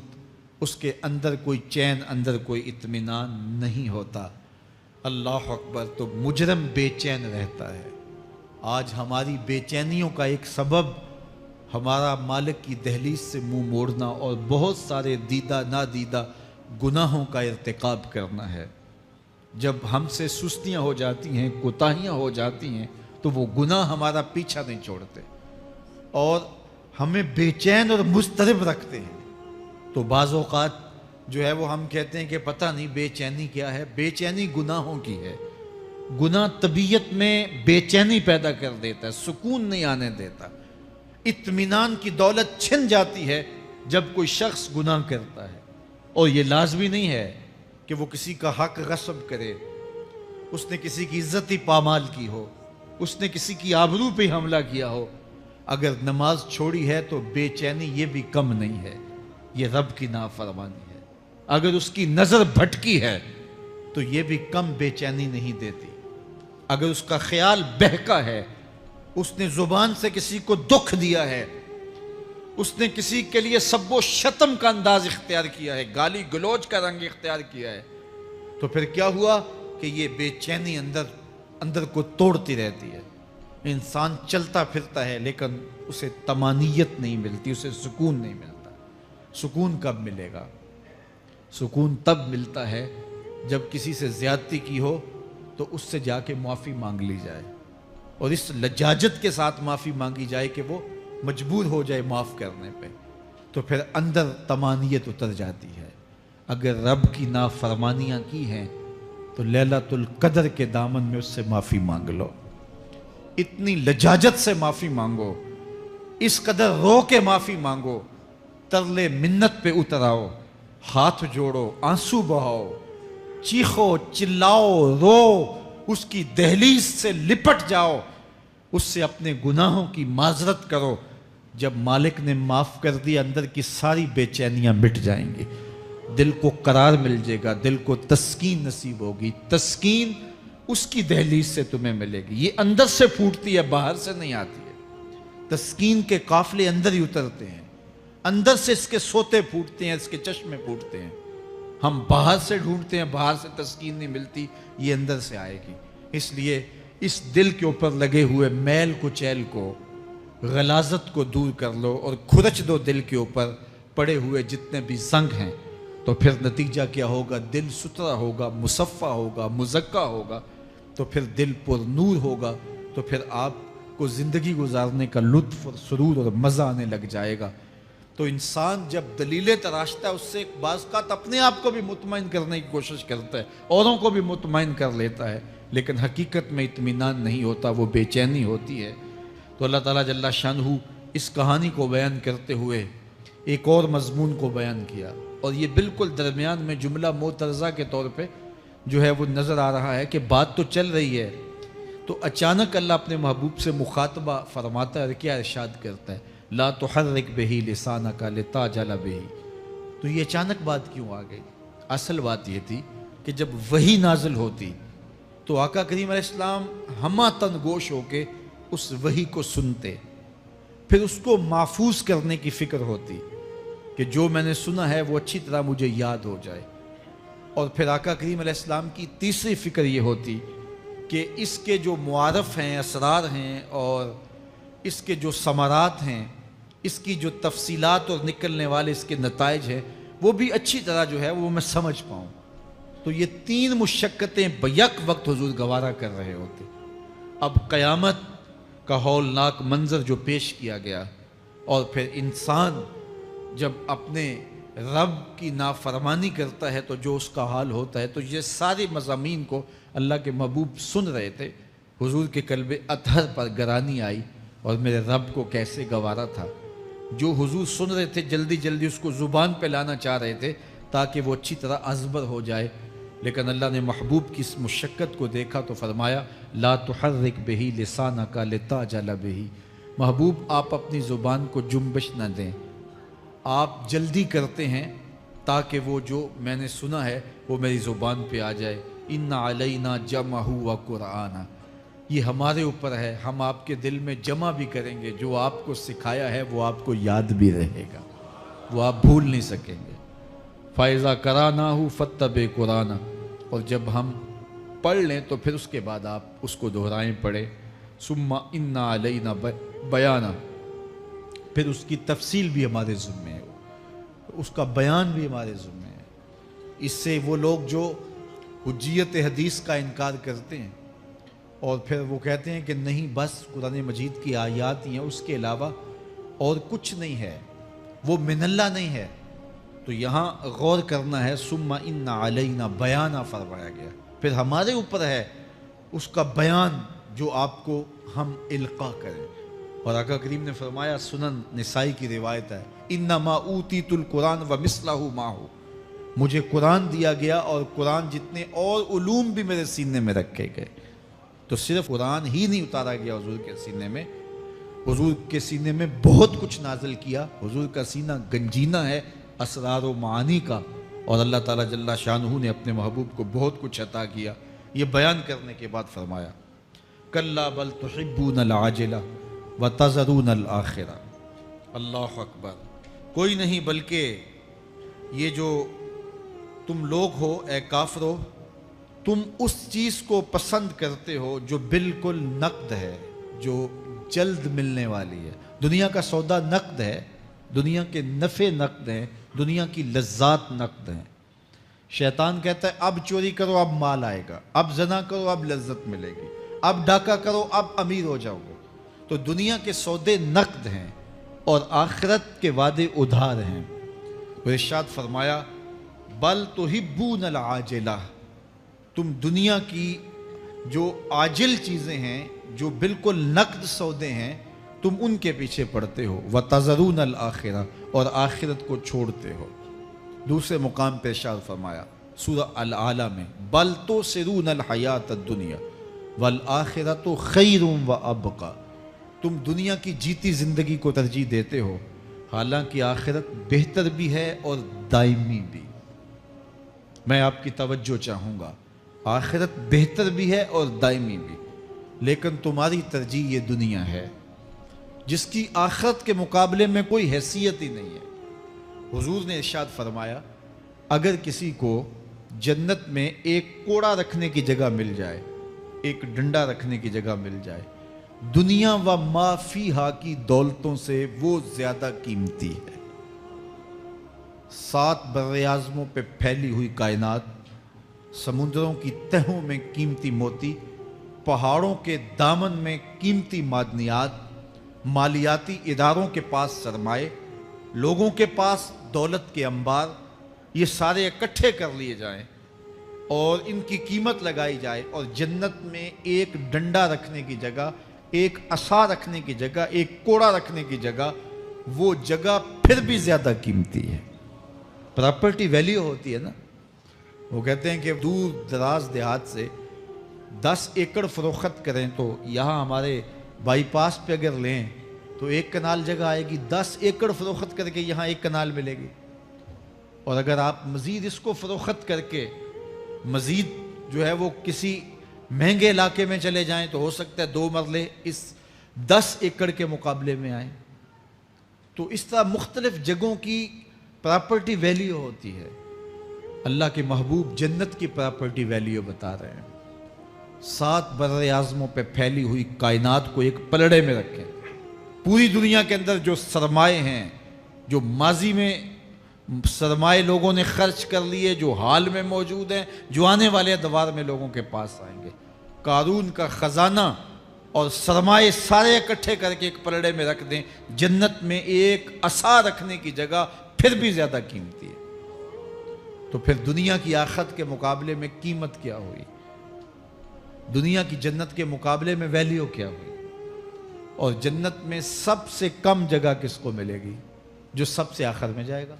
اس کے اندر کوئی چین، اندر کوئی اطمینان نہیں ہوتا۔ اللہ اکبر! تو مجرم بے چین رہتا ہے۔ آج ہماری بے چینیوں کا ایک سبب ہمارا مالک کی دہلیز سے منہ موڑنا اور بہت سارے دیدہ نادیدہ گناہوں کا ارتکاب کرنا ہے۔ جب ہم سے سستیاں ہو جاتی ہیں، کوتاہیاں ہو جاتی ہیں، تو وہ گناہ ہمارا پیچھا نہیں چھوڑتے اور ہمیں بے چین اور مضطرب رکھتے ہیں۔ تو بعض اوقات جو ہے وہ ہم کہتے ہیں کہ پتہ نہیں بے چینی کیا ہے۔ بے چینی گناہوں کی ہے۔ گناہ طبیعت میں بے چینی پیدا کر دیتا ہے، سکون نہیں آنے دیتا۔ اطمینان کی دولت چھن جاتی ہے جب کوئی شخص گناہ کرتا ہے، اور یہ لازمی نہیں ہے کہ وہ کسی کا حق غصب کرے، اس نے کسی کی عزت ہی پامال کی ہو، اس نے کسی کی آبرو پہ حملہ کیا ہو۔ اگر نماز چھوڑی ہے تو بے چینی یہ بھی کم نہیں ہے، یہ رب کی نافرمانی ہے۔ اگر اس کی نظر بھٹکی ہے تو یہ بھی کم بے چینی نہیں دیتی۔ اگر اس کا خیال بہکا ہے، اس نے زبان سے کسی کو دکھ دیا ہے، اس نے کسی کے لیے سب و شتم کا انداز اختیار کیا ہے، گالی گلوچ کا رنگ اختیار کیا ہے، تو پھر کیا ہوا کہ یہ بے چینی اندر کو توڑتی رہتی ہے۔ انسان چلتا پھرتا ہے لیکن اسے طمانیت نہیں ملتی، اسے سکون نہیں ملتا۔ سکون کب ملے گا؟ سکون تب ملتا ہے جب کسی سے زیادتی کی ہو تو اس سے جا کے معافی مانگ لی جائے، اور اس لجاجت کے ساتھ معافی مانگی جائے کہ وہ مجبور ہو جائے معاف کرنے پہ، تو پھر اندر طمانیت اتر جاتی ہے۔ اگر رب کی نافرمانیاں کی ہیں تو لیلۃ القدر کے دامن میں اس سے معافی مانگ لو، اتنی لجاجت سے معافی مانگو، اس قدر رو کے معافی مانگو، ترلے منت پہ اتر آؤ، ہاتھ جوڑو، آنسو بہاؤ، چیخو، چلاؤ، رو، اس کی دہلیز سے لپٹ جاؤ، اس سے اپنے گناہوں کی معذرت کرو۔ جب مالک نے معاف کر دیا، اندر کی ساری بے چینیاں مٹ جائیں گی، دل کو قرار مل جائے گا، دل کو تسکین نصیب ہوگی۔ تسکین اس کی دہلیز سے تمہیں ملے گی، یہ اندر سے پھوٹتی ہے، باہر سے نہیں آتی ہے۔ تسکین کے قافلے اندر ہی اترتے ہیں، اندر سے اس کے سوتے پھوٹتے ہیں، اس کے چشمے پھوٹتے ہیں۔ ہم باہر سے ڈھونڈتے ہیں، باہر سے تسکین نہیں ملتی، یہ اندر سے آئے گی۔ اس لیے اس دل کے اوپر لگے ہوئے میل کچیل کو، غلاظت کو دور کر لو اور کھرچ دو دل کے اوپر پڑے ہوئے جتنے بھی زنگ ہیں، تو پھر نتیجہ کیا ہوگا؟ دل ستھرا ہوگا، مصفا ہوگا، مزکا ہوگا، تو پھر دل پر نور ہوگا، تو پھر آپ کو زندگی گزارنے کا لطف اور سرور اور مزہ آنے لگ جائے گا۔ تو انسان جب دلیلیں تراشتا ہے، اس سے بعض اوقات اپنے آپ کو بھی مطمئن کرنے کی کوشش کرتا ہے، اوروں کو بھی مطمئن کر لیتا ہے، لیکن حقیقت میں اطمینان نہیں ہوتا، وہ بے چینی ہوتی ہے۔ تو اللہ تعالیٰ جل شانہ اس کہانی کو بیان کرتے ہوئے ایک اور مضمون کو بیان کیا، اور یہ بالکل درمیان میں جملہ معترضہ کے طور پہ جو ہے وہ نظر آ رہا ہے کہ بات تو چل رہی ہے، تو اچانک اللہ اپنے محبوب سے مخاطبہ فرماتا ہے اور کیا ارشاد کرتا ہے؟ لا تحرک بہ لسانک لتعجل بہ۔ تو یہ اچانک بات کیوں آ گئی؟ اصل بات یہ تھی کہ جب وحی نازل ہوتی تو آقا کریم علیہ السلام ہمہ تن گوش ہو کے اس وحی کو سنتے، پھر اس کو محفوظ کرنے کی فکر ہوتی کہ جو میں نے سنا ہے وہ اچھی طرح مجھے یاد ہو جائے، اور پھر آقا کریم علیہ السلام کی تیسری فکر یہ ہوتی کہ اس کے جو معارف ہیں، اسرار ہیں، اور اس کے جو ثمرات ہیں، اس کی جو تفصیلات اور نکلنے والے اس کے نتائج ہیں، وہ بھی اچھی طرح جو ہے وہ میں سمجھ پاؤں۔ تو یہ تین مشقتیں بیک وقت حضور گوارا کر رہے ہوتے۔ اب قیامت کا ہولناک منظر جو پیش کیا گیا، اور پھر انسان جب اپنے رب کی نافرمانی کرتا ہے تو جو اس کا حال ہوتا ہے، تو یہ سارے مضامین کو اللہ کے محبوب سن رہے تھے۔ حضور کے قلب اطہر پر گرانی آئی، اور میرے رب کو کیسے گوارا تھا۔ جو حضور سن رہے تھے جلدی جلدی اس کو زبان پہ لانا چاہ رہے تھے تاکہ وہ اچھی طرح ازبر ہو جائے، لیکن اللہ نے محبوب کی اس مشقت کو دیکھا تو فرمایا لا تحرک بہ لسانک لتعجل بہ۔ محبوب آپ اپنی زبان کو جنبش نہ دیں، آپ جلدی کرتے ہیں تاکہ وہ جو میں نے سنا ہے وہ میری زبان پہ آ جائے، ان علینا جمعہ و قرآن، یہ ہمارے اوپر ہے، ہم آپ کے دل میں جمع بھی کریں گے، جو آپ کو سکھایا ہے وہ آپ کو یاد بھی رہے گا، وہ آپ بھول نہیں سکیں گے۔ فَإِذَا قَرَأْنَاهُ فَاتَّبِعْ قُرْآنَ، اور جب ہم پڑھ لیں تو پھر اس کے بعد آپ اس کو دہرائیں پڑھیں۔ ثُمَّ إِنَّ عَلَيْنَا بَيَانًا، پھر اس کی تفصیل بھی ہمارے ذمہ ہے، اس کا بیان بھی ہمارے ذمہ ہے۔ اس سے وہ لوگ جو حجیت حدیث کا انکار کرتے ہیں اور پھر وہ کہتے ہیں کہ نہیں بس قرآن مجید کی آیات ہی ہیں، اس کے علاوہ اور کچھ نہیں ہے، وہ من اللہ نہیں ہے، تو یہاں غور کرنا ہے۔ ثم ان علینا بیانہ فرمایا گیا، پھر ہمارے اوپر ہے اس کا بیان جو آپ کو ہم القاء کریں۔ اور آقا کریم نے فرمایا، سنن نسائی کی روایت ہے، انما اوتیت القرآن ومثلہ معہ، مجھے قرآن دیا گیا اور قرآن جتنے اور علوم بھی میرے سینے میں رکھے گئے۔ تو صرف قرآن ہی نہیں اتارا گیا حضور کے سینے میں، حضور کے سینے میں بہت کچھ نازل کیا۔ حضور کا سینہ گنجینہ ہے اسرار و معانی کا، اور اللہ تعالیٰ جل شانہ نے اپنے محبوب کو بہت کچھ عطا کیا۔ یہ بیان کرنے کے بعد فرمایا، کلا بل تحبون العاجلہ وتذرون الآخرہ۔ اللہ اکبر، کوئی نہیں بلکہ یہ جو تم لوگ ہو اے کافرو، تم اس چیز کو پسند کرتے ہو جو بالکل نقد ہے، جو جلد ملنے والی ہے۔ دنیا کا سودا نقد ہے، دنیا کے نفع نقد ہیں، دنیا کی لذات نقد ہیں۔ شیطان کہتا ہے اب چوری کرو اب مال آئے گا، اب زنا کرو اب لذت ملے گی، اب ڈاکہ کرو اب امیر ہو جاؤ گے۔ تو دنیا کے سودے نقد ہیں اور آخرت کے وعدے ادھار ہیں۔ وہ ارشاد فرمایا، بل تحبون العاجلہ، تم دنیا کی جو عاجل چیزیں ہیں، جو بالکل نقد سودے ہیں، تم ان کے پیچھے پڑتے ہو، وتذرون الآخرہ، اور آخرت کو چھوڑتے ہو۔ دوسرے مقام پہ ارشاد فرمایا سورہ الاعلیٰ میں، بل تؤثرون الحیات الدنیا والآخرۃ خیر وابقی، تم دنیا کی جیتی زندگی کو ترجیح دیتے ہو، حالانکہ آخرت بہتر بھی ہے اور دائمی بھی۔ میں آپ کی توجہ چاہوں گا، آخرت بہتر بھی ہے اور دائمی بھی، لیکن تمہاری ترجیح یہ دنیا ہے جس کی آخرت کے مقابلے میں کوئی حیثیت ہی نہیں ہے۔ حضور نے ارشاد فرمایا، اگر کسی کو جنت میں ایک کوڑا رکھنے کی جگہ مل جائے، ایک ڈنڈا رکھنے کی جگہ مل جائے، دنیا و ما فیہا کی دولتوں سے وہ زیادہ قیمتی ہے۔ 7 براعظموں پہ پھیلی ہوئی کائنات، سمندروں کی تہوں میں قیمتی موتی، پہاڑوں کے دامن میں قیمتی معدنیات، مالیاتی اداروں کے پاس سرمائے، لوگوں کے پاس دولت کے انبار، یہ سارے اکٹھے کر لیے جائیں اور ان کی قیمت لگائی جائے، اور جنت میں ایک ڈنڈا رکھنے کی جگہ، ایک عصا رکھنے کی جگہ، ایک کوڑا رکھنے کی جگہ، وہ جگہ پھر بھی زیادہ قیمتی ہے۔ پراپرٹی ویلیو ہوتی ہے نا، وہ کہتے ہیں کہ دور دراز دیہات سے 10 ایکڑ فروخت کریں تو یہاں ہمارے بائی پاس پہ اگر لیں تو 1 کنال جگہ آئے گی، 10 ایکڑ فروخت کر کے یہاں 1 کنال ملے گی۔ اور اگر آپ مزید اس کو فروخت کر کے مزید جو ہے وہ کسی مہنگے علاقے میں چلے جائیں تو ہو سکتا ہے 2 مرلے اس 10 ایکڑ کے مقابلے میں آئیں۔ تو اس طرح مختلف جگہوں کی پراپرٹی ویلیو ہوتی ہے۔ اللہ کے محبوب جنت کی پراپرٹی ویلیو بتا رہے ہیں۔ 7 براعظموں پہ پھیلی ہوئی کائنات کو ایک پلڑے میں رکھیں، پوری دنیا کے اندر جو سرمائے ہیں، جو ماضی میں سرمائے لوگوں نے خرچ کر لیے، جو حال میں موجود ہیں، جو آنے والے ادوار میں لوگوں کے پاس آئیں گے، قارون کا خزانہ اور سرمائے سارے اکٹھے کر کے ایک پلڑے میں رکھ دیں، جنت میں ایک عصا رکھنے کی جگہ پھر بھی زیادہ قیمتی ہے۔ تو پھر دنیا کی آخرت کے مقابلے میں قیمت کیا ہوئی؟ دنیا کی جنت کے مقابلے میں ویلیو کیا ہوئی؟ اور جنت میں سب سے کم جگہ کس کو ملے گی؟ جو سب سے آخر میں جائے گا۔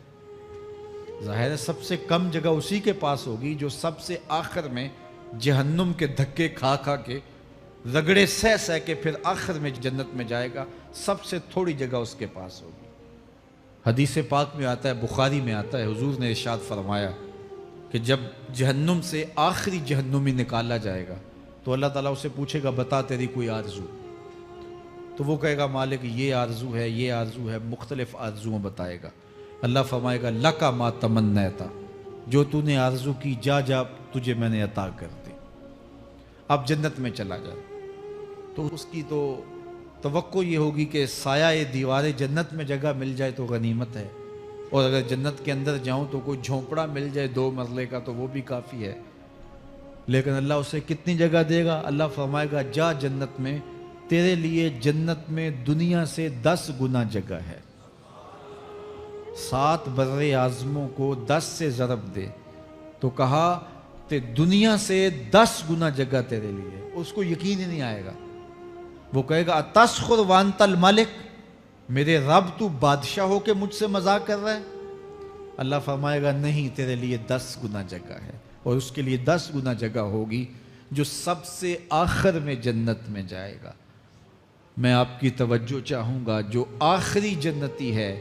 ظاہر ہے سب سے کم جگہ اسی کے پاس ہوگی جو سب سے آخر میں جہنم کے دھکے کھا کھا کے، رگڑے سہ سہ کے پھر آخر میں جنت میں جائے گا۔ سب سے تھوڑی جگہ اس کے پاس ہوگی۔ حدیث پاک میں آتا ہے، بخاری میں آتا ہے، حضور نے ارشاد فرمایا، کہ جب جہنم سے آخری جہنمی نکالا جائے گا تو اللہ تعالیٰ اسے پوچھے گا بتا تیری کوئی آرزو، تو وہ کہے گا مالک یہ آرزو ہے، یہ آرزو ہے، مختلف آرزوؤں بتائے گا۔ اللہ فرمائے گا لکا ما تمنیتا، جو تو نے آرزو کی جا جا تجھے میں نے عطا کر دی، اب جنت میں چلا جا۔ تو اس کی تو توقع یہ ہوگی کہ سایہ دیوار جنت میں جگہ مل جائے تو غنیمت ہے، اور اگر جنت کے اندر جاؤں تو کوئی جھونپڑا مل جائے 2 مرلے کا تو وہ بھی کافی ہے۔ لیکن اللہ اسے کتنی جگہ دے گا؟ اللہ فرمائے گا جا جنت میں، تیرے لیے جنت میں دنیا سے 10 گنا جگہ ہے۔ 7 بر اعظموں کو 10 سے ضرب دے تو کہا کہ دنیا سے 10 گنا جگہ تیرے لیے۔ اس کو یقین ہی نہیں آئے گا، وہ کہے گا اتسخر وانت الملک، میرے رب تو بادشاہ ہو کے مجھ سے مذاق کر رہا ہے؟ اللہ فرمائے گا نہیں، تیرے لیے 10 گنا جگہ ہے، اور اس کے لیے 10 گنا جگہ ہوگی جو سب سے آخر میں جنت میں جائے گا۔ میں آپ کی توجہ چاہوں گا، جو آخری جنتی ہے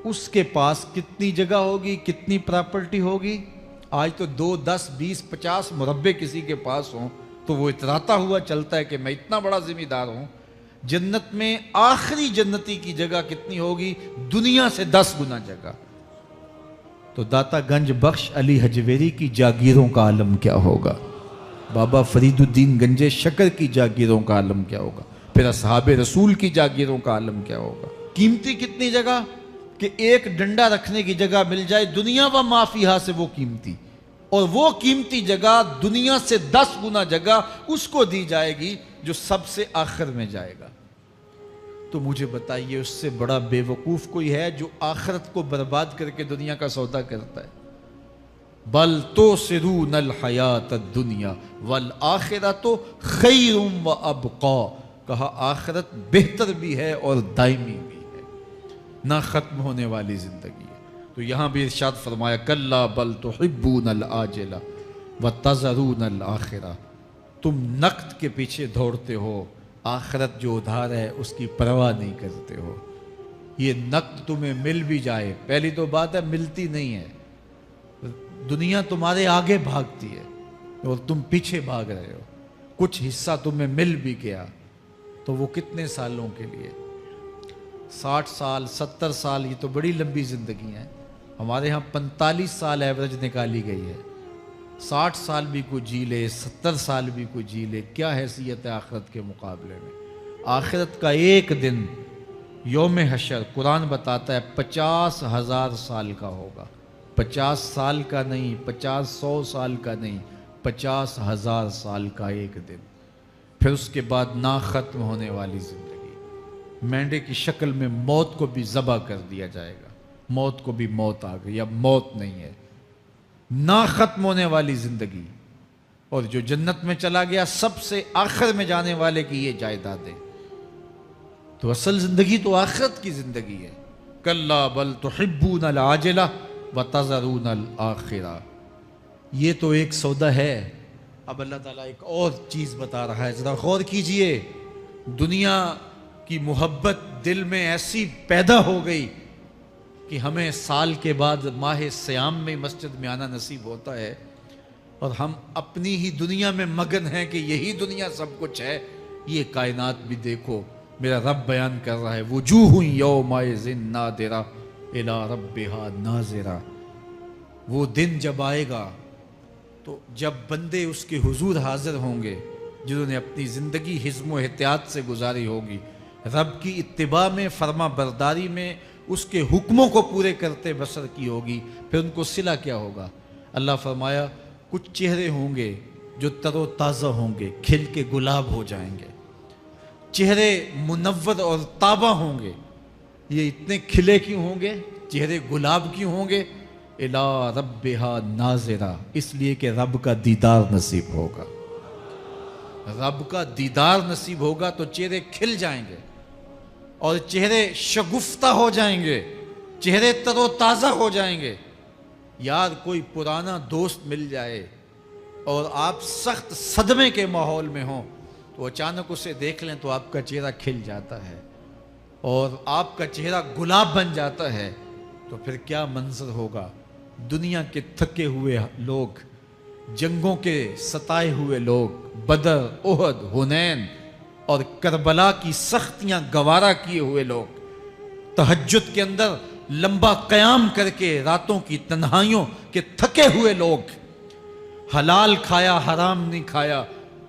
اس کے پاس کتنی جگہ ہوگی، کتنی پراپرٹی ہوگی؟ آج تو 2 10 20 50 مربع کسی کے پاس ہوں تو وہ اتراتا ہوا چلتا ہے کہ میں اتنا بڑا ذمہ دار ہوں۔ جنت میں آخری جنتی کی جگہ کتنی ہوگی؟ دنیا سے 10 گنا جگہ۔ تو داتا گنج بخش علی حجویری کی جاگیروں کا عالم کیا ہوگا؟ بابا فرید الدین گنج شکر کی جاگیروں کا عالم کیا ہوگا؟ پھر اصحاب رسول کی جاگیروں کا عالم کیا ہوگا؟ قیمتی کتنی جگہ کہ ایک ڈنڈا رکھنے کی جگہ مل جائے، دنیا و ما فیہا سے وہ قیمتی، اور وہ قیمتی جگہ دنیا سے 10 گنا جگہ اس کو دی جائے گی جو سب سے آخر میں جائے گا۔ تو مجھے بتائیے اس سے بڑا بے وقوف کوئی ہے جو آخرت کو برباد کر کے دنیا کا سودا کرتا ہے؟ بل توسرون الحیات الدنیا والآخرۃ خیر و ابقا، کہا آخرت بہتر بھی ہے اور دائمی بھی ہے، نہ ختم ہونے والی زندگی ہے۔ تو یہاں بھی ارشاد فرمایا کلا بل تحبون العاجلہ وتذرون الآخرہ، تم نقد کے پیچھے دوڑتے ہو، آخرت جو ادھار ہے اس کی پرواہ نہیں کرتے ہو۔ یہ نقد تمہیں مل بھی جائے، پہلی تو بات ہے ملتی نہیں ہے، دنیا تمہارے آگے بھاگتی ہے اور تم پیچھے بھاگ رہے ہو۔ کچھ حصہ تمہیں مل بھی گیا تو وہ کتنے سالوں کے لیے؟ 60 سال 70 سال، یہ تو بڑی لمبی زندگی ہیں۔ ہمارے ہاں 45 سال ایوریج نکالی گئی ہے۔ 60 سال بھی کوئی جی لے، 70 سال بھی کوئی جی لے، کیا حیثیت ہے آخرت کے مقابلے میں؟ آخرت کا ایک دن یوم حشر قرآن بتاتا ہے 50,000 سال کا ہوگا۔ 50 سال کا نہیں، 50-100 سال کا نہیں، 50,000 سال کا ایک دن۔ پھر اس کے بعد نا ختم ہونے والی زندگی، مینڈے کی شکل میں موت کو بھی ذبح کر دیا جائے گا، موت کو بھی موت آ گئی، اب موت نہیں ہے، نا ختم ہونے والی زندگی۔ اور جو جنت میں چلا گیا سب سے آخر میں جانے والے کی یہ جائیدادیں۔ تو اصل زندگی تو آخرت کی زندگی ہے۔ کلا بل تحبون العاجلہ وتذرون الآخرہ، یہ تو ایک سودا ہے۔ اب اللہ تعالیٰ ایک اور چیز بتا رہا ہے، ذرا غور کیجئے۔ دنیا کی محبت دل میں ایسی پیدا ہو گئی کہ ہمیں سال کے بعد ماہ سیام میں مسجد میں آنا نصیب ہوتا ہے، اور ہم اپنی ہی دنیا میں مگن ہیں کہ یہی دنیا سب کچھ ہے۔ یہ کائنات بھی دیکھو، میرا رب بیان کر رہا ہے وجوہ یومئذ ناظرہ الی ربہا ناظرہ۔ وہ دن جب آئے گا تو جب بندے اس کے حضور حاضر ہوں گے جنہوں نے اپنی زندگی حزم و احتیاط سے گزاری ہوگی، رب کی اتباع میں، فرما برداری میں، اس کے حکموں کو پورے کرتے بسر کی ہوگی، پھر ان کو صلہ کیا ہوگا؟ اللہ فرمایا کچھ چہرے ہوں گے جو تر و تازہ ہوں گے، کھل کے گلاب ہو جائیں گے، چہرے منور اور تابہ ہوں گے۔ یہ اتنے کھلے کیوں ہوں گے، چہرے گلاب کیوں ہوں گے؟ الی ربہا ناظرہ، اس لیے کہ رب کا دیدار نصیب ہوگا۔ رب کا دیدار نصیب ہوگا تو چہرے کھل جائیں گے اور چہرے شگفتہ ہو جائیں گے، چہرے تر و تازہ ہو جائیں گے۔ یار کوئی پرانا دوست مل جائے اور آپ سخت صدمے کے ماحول میں ہوں تو اچانک اسے دیکھ لیں تو آپ کا چہرہ کھل جاتا ہے اور آپ کا چہرہ گلاب بن جاتا ہے، تو پھر کیا منظر ہوگا؟ دنیا کے تھکے ہوئے لوگ، جنگوں کے ستائے ہوئے لوگ، بدر، احد، حنین اور کربلا کی سختیاں گوارا کیے ہوئے لوگ، تہجد کے اندر لمبا قیام کر کے راتوں کی تنہائیوں کے تھکے ہوئے لوگ، حلال کھایا حرام نہیں کھایا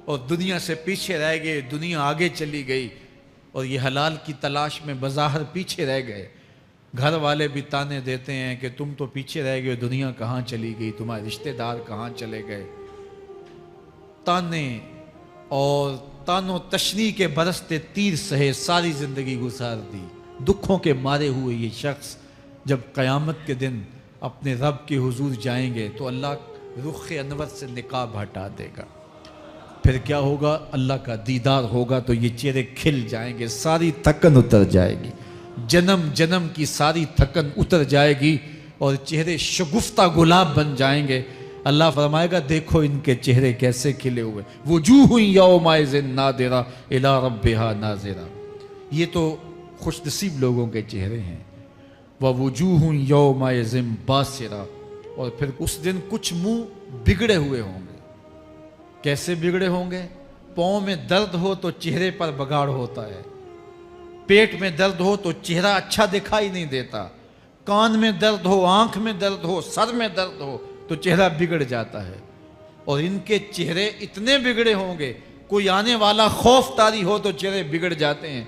اور دنیا سے پیچھے رہ گئے، دنیا آگے چلی گئی اور یہ حلال کی تلاش میں بظاہر پیچھے رہ گئے۔ گھر والے بھی تانے دیتے ہیں کہ تم تو پیچھے رہ گئے، دنیا کہاں چلی گئی، تمہارے رشتہ دار کہاں چلے گئے۔ تانے اور تانوں تشنی کے برستے تیر سہے ساری زندگی گزار دی۔ دکھوں کے مارے ہوئے یہ شخص جب قیامت کے دن اپنے رب کے حضور جائیں گے تو اللہ رخ انور سے نقاب ہٹا دے گا، پھر کیا ہوگا؟ اللہ کا دیدار ہوگا تو یہ چہرے کھل جائیں گے، ساری تھکن اتر جائے گی، جنم جنم کی ساری تھکن اتر جائے گی اور چہرے شگفتہ گلاب بن جائیں گے۔ اللہ فرمائے گا دیکھو ان کے چہرے کیسے کھلے ہوئے، وجوہ یومئذ ناظرہ الی ربہا ناظرہ۔ یہ تو خوش نصیب لوگوں کے چہرے ہیں۔ ووجوہ یومئذ باسرہ، اور پھر اس دن کچھ منہ بگڑے ہوئے ہوں گے۔ کیسے بگڑے ہوں گے؟ پاؤں میں درد ہو تو چہرے پر بگاڑ ہوتا ہے، پیٹ میں درد ہو تو چہرہ اچھا دکھائی نہیں دیتا، کان میں درد ہو، آنکھ میں درد ہو، سر میں درد ہو تو چہرہ بگڑ جاتا ہے۔ اور ان کے چہرے اتنے بگڑے ہوں گے، کوئی آنے والا خوف طاری ہو تو چہرے بگڑ جاتے ہیں۔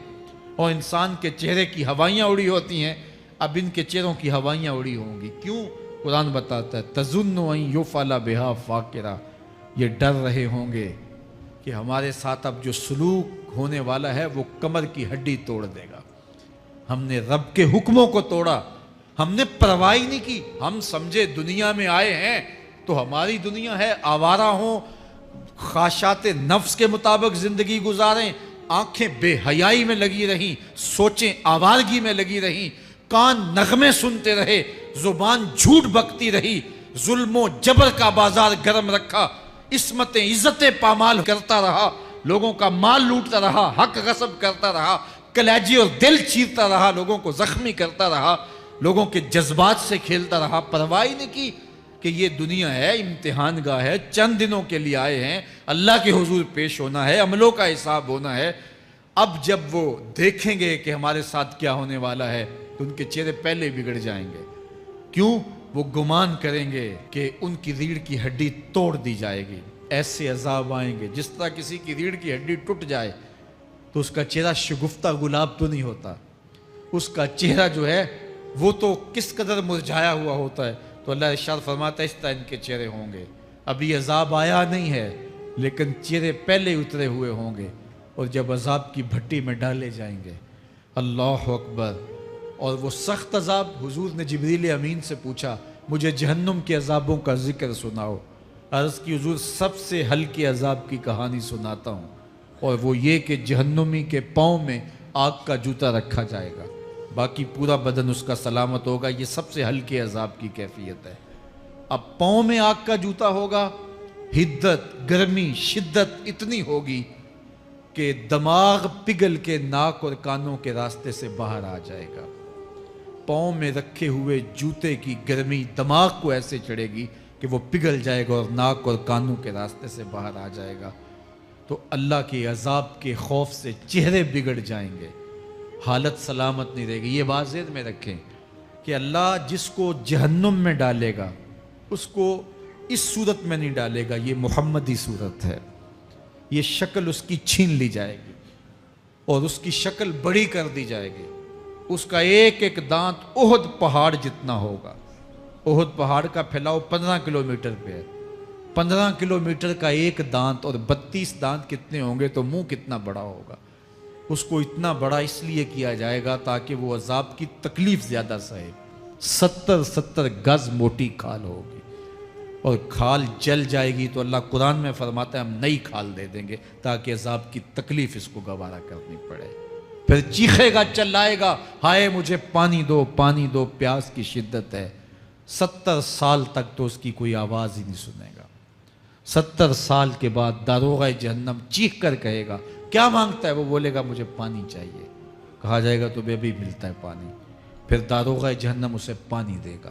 اور انسان کے چہرے کی ہوائیاں اڑی ہوتی ہیں، اب ان کے چہروں کی ہوائیاں اڑی ہوں گی۔ کیوں؟ قرآن بتاتا ہے تظن ان یفعل بہا فاقرہ، یہ ڈر رہے ہوں گے کہ ہمارے ساتھ اب جو سلوک ہونے والا ہے وہ کمر کی ہڈی توڑ دے گا۔ ہم نے رب کے حکموں کو توڑا، ہم نے پرواہ نہیں کی، ہم سمجھے دنیا میں آئے ہیں تو ہماری دنیا ہے، آوارہ ہوں، خواہشات نفس کے مطابق زندگی گزاریں، آنکھیں بے حیائی میں لگی رہیں، سوچیں آوارگی میں لگی رہیں، کان نغمے سنتے رہے، زبان جھوٹ بکتی رہی، ظلم و جبر کا بازار گرم رکھا، عصمتیں عزتیں پامال کرتا رہا، لوگوں کا مال لوٹتا رہا، حق غصب کرتا رہا، کلیجے اور دل چیرتا رہا، لوگوں کو زخمی کرتا رہا، لوگوں کے جذبات سے کھیلتا رہا، پرواہ نہیں کی کہ یہ دنیا ہے، امتحان گاہ ہے، چند دنوں کے لیے آئے ہیں، اللہ کے حضور پیش ہونا ہے، عملوں کا حساب ہونا ہے۔ اب جب وہ دیکھیں گے کہ ہمارے ساتھ کیا ہونے والا ہے تو ان کے چہرے پہلے بگڑ جائیں گے۔ کیوں؟ وہ گمان کریں گے کہ ان کی ریڑھ کی ہڈی توڑ دی جائے گی، ایسے عذاب آئیں گے جس طرح کسی کی ریڑھ کی ہڈی ٹوٹ جائے تو اس کا چہرہ شگفتہ گلاب تو نہیں ہوتا، اس کا چہرہ جو ہے وہ تو کس قدر مرجھایا ہوا ہوتا ہے۔ تو اللہ ارشاد فرماتا ہے اس طرح ان کے چہرے ہوں گے۔ ابھی عذاب آیا نہیں ہے لیکن چہرے پہلے اترے ہوئے ہوں گے، اور جب عذاب کی بھٹی میں ڈالے جائیں گے، اللہ اکبر، اور وہ سخت عذاب، حضور نے جبریل امین سے پوچھا مجھے جہنم کے عذابوں کا ذکر سناؤ۔ عرض کی حضور سب سے ہلکے عذاب کی کہانی سناتا ہوں، اور وہ یہ کہ جہنمی کے پاؤں میں آگ کا جوتا رکھا جائے گا، باقی پورا بدن اس کا سلامت ہوگا۔ یہ سب سے ہلکے عذاب کی کیفیت ہے۔ اب پاؤں میں آگ کا جوتا ہوگا، حدت، گرمی، شدت اتنی ہوگی کہ دماغ پگھل کے ناک اور کانوں کے راستے سے باہر آ جائے گا۔ پاؤں میں رکھے ہوئے جوتے کی گرمی دماغ کو ایسے چڑھے گی کہ وہ پگھل جائے گا اور ناک اور کانوں کے راستے سے باہر آ جائے گا۔ تو اللہ کے عذاب کے خوف سے چہرے بگڑ جائیں گے، حالت سلامت نہیں رہے گی۔ یہ بات ذہن میں رکھیں کہ اللہ جس کو جہنم میں ڈالے گا اس کو اس صورت میں نہیں ڈالے گا، یہ محمدی صورت ہے، یہ شکل اس کی چھین لی جائے گی اور اس کی شکل بڑی کر دی جائے گی۔ اس کا ایک ایک دانت احد پہاڑ جتنا ہوگا۔ احد پہاڑ کا پھیلاؤ 15 کلومیٹر پہ ہے، 15 کلومیٹر کا ایک دانت، اور 32 دانت کتنے ہوں گے تو منہ کتنا بڑا ہوگا۔ اس کو اتنا بڑا اس لیے کیا جائے گا تاکہ وہ عذاب کی تکلیف زیادہ سہے۔ 70 گز موٹی کھال ہوگی اور کھال جل جائے گی تو اللہ قرآن میں فرماتا ہے ہم نئی کھال دے دیں گے تاکہ عذاب کی تکلیف اس کو گوارا کرنی پڑے۔ پھر چیخے گا، چلائے گا، ہائے مجھے پانی دو، پانی دو، پیاس کی شدت ہے۔ 70 سال تک تو اس کی کوئی آواز ہی نہیں سنے گا۔ 70 سال کے بعد داروغہ جہنم چیخ کر کہے گا کیا مانگتا ہے؟ وہ بولے گا مجھے پانی چاہیے۔ کہا جائے گا تو بے بھی ملتا ہے پانی۔ پھر داروغہ جہنم اسے پانی دے گا،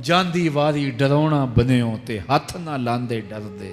ਜਾਂਦੀ ਵਾਰੀ ਡਰਾਉਣਾ ਬਨਿਓ ਤੇ ਹੱਥ ਨਾ ਲਾਂਦੇ ਡਰਦੇ,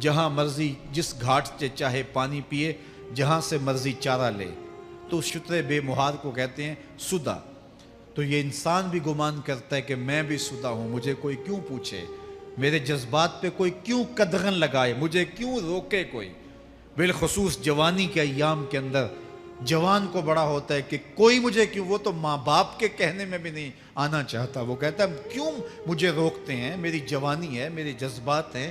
جہاں مرضی جس گھاٹ سے چاہے پانی پیے، جہاں سے مرضی چارہ لے، تو شتر بے مہار کو کہتے ہیں سدا۔ تو یہ انسان بھی گمان کرتا ہے کہ میں بھی سدا ہوں، مجھے کوئی کیوں پوچھے، میرے جذبات پہ کوئی کیوں قدغن لگائے، مجھے کیوں روکے کوئی۔ بالخصوص جوانی کے ایام کے اندر جوان کو بڑا ہوتا ہے کہ کوئی مجھے کیوں، وہ تو ماں باپ کے کہنے میں بھی نہیں آنا چاہتا، وہ کہتا ہے کیوں مجھے روکتے ہیں، میری جوانی ہے، میرے جذبات ہیں،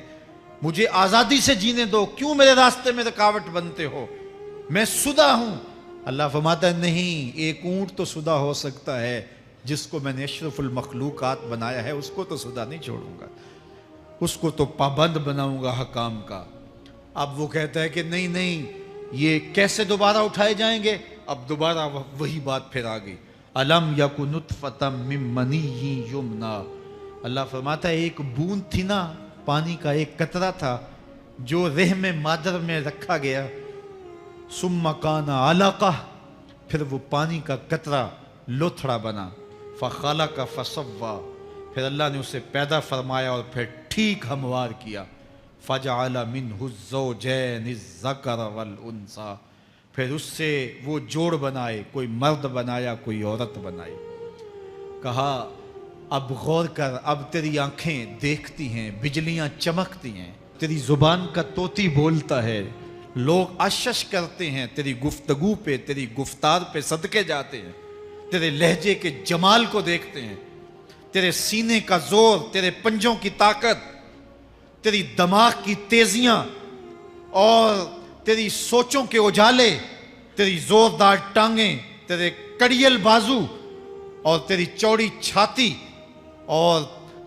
مجھے آزادی سے جینے دو، کیوں میرے راستے میں رکاوٹ بنتے ہو، میں سدا ہوں۔ اللہ فرماتا ہے نہیں، ایک اونٹ تو سدا ہو سکتا ہے، جس کو میں نے اشرف المخلوقات بنایا ہے اس کو تو سدا نہیں چھوڑوں گا، اس کو تو پابند بناؤں گا حکام کا۔ اب وہ کہتا ہے کہ نہیں نہیں، یہ کیسے دوبارہ اٹھائے جائیں گے؟ اب دوبارہ وہی بات پھر آ گئی، الم یک نطفۃ من منی یمنا۔ اللہ فرماتا ہے ایک بوند تھی نا، پانی کا ایک قطرہ تھا جو رحم مادر میں رکھا گیا، ثم کان علقہ، پھر وہ پانی کا قطرہ لوتھڑا بنا، فخلق فسوی، پھر اللہ نے اسے پیدا فرمایا اور پھر ٹھیک ہموار کیا، فجعل منہ الزوجین الذکر والانثی، پھر اس سے وہ جوڑ بنائے، کوئی مرد بنایا کوئی عورت بنائی۔ کہا اب غور کر، اب تیری آنکھیں دیکھتی ہیں، بجلیاں چمکتی ہیں، تیری زبان کا طوطی بولتا ہے، لوگ اشش کرتے ہیں تیری گفتگو پہ، تیری گفتار پہ صدقے جاتے ہیں، تیرے لہجے کے جمال کو دیکھتے ہیں، تیرے سینے کا زور، تیرے پنجوں کی طاقت، تیری دماغ کی تیزیاں اور تیری سوچوں کے اجالے، تیری زوردار ٹانگیں، تیرے کڑیل بازو اور تیری چوڑی چھاتی اور